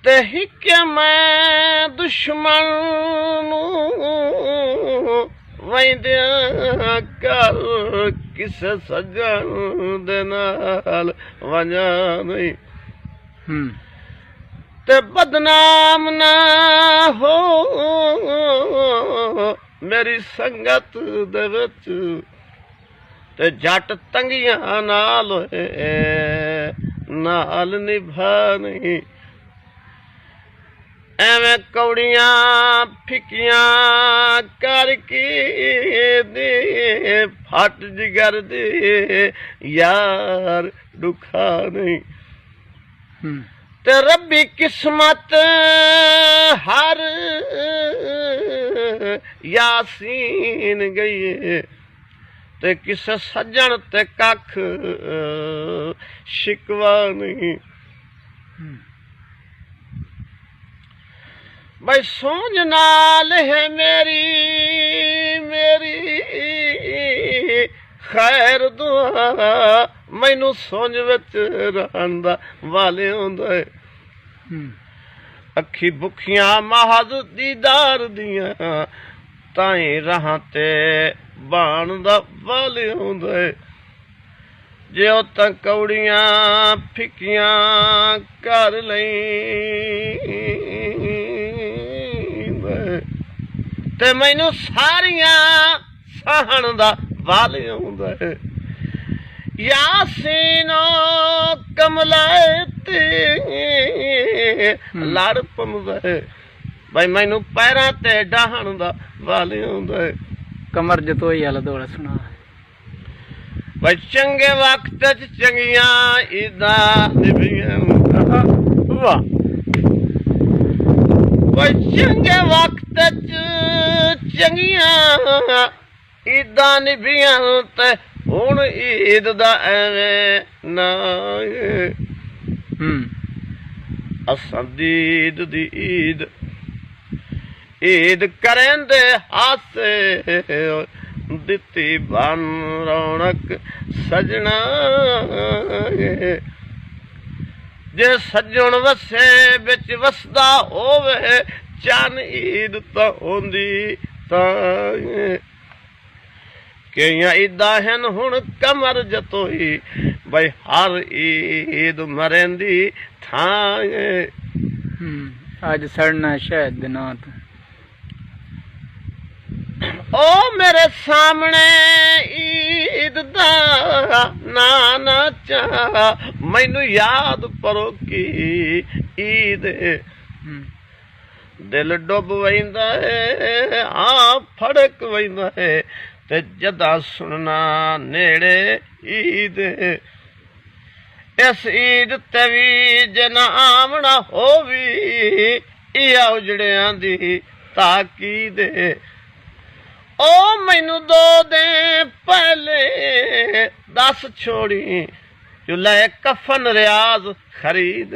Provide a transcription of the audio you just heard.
ते हिक्के मैं दुश्मन वैंदियां कर किसे सज्जन दे नाल वंजा नहीं ते बदनाम ना हो मेरी संगत दे विच ते जट तंगियां नाल नाल निभा नहीं एवें कौड़ियां फिकियां करके दे फट जिगर दे यार दुखा नहीं ते रब्बी किस्मत हर यासीन गई ते किसे सज्जन ते कख शिकवा नहीं भाई सोच नाल है मेरी खैर दुआ मैनू सोच विच रहन दा वाले हुंदा है अखी भुखियां महज दीदार दियां ताई राहां ते बाण दा वाले हुंदा है जे ओ तां कौड़ियां फिकियां कर लई ते मैनू सारियां सहन दा वाले हुंदा है यासीनो कमलाते लड़ पमदा है भाई मैनू पैरां ते डाहण दा वाले हुंदा है कमर जतोई वाला दौड़ा सुना भाई चंगे वक्त च चंगियां ईदा निभियां वाह भाई चंगे वक्त च चंगियां ईदा निभियां ते हुण ईद दा एवें ना असां दीद दी ईद ईद करेंदे हासे दित्ती बन रौनक सजना जे सज्जण वसे बिच वसदा होवे चन ईद तां होंदी तां केइयां ईदा हन हुण कमर जतोई भाई हर ईद मरेंदी थां अज सड़ना शहद दे नां तो ओ मेरे सामने ईद दा ना चा मैनू याद परो की ईद दिल डुब वैंदा है फड़क वैंदा है ते जदा सुनना नेड़े ईद इस ईद ते भी जना आमना होवी इया उजड़ियां दी ताकीद ओ मैनू 2 दिन पहले दस छोड़ी जो ले कफन रियाज खरीद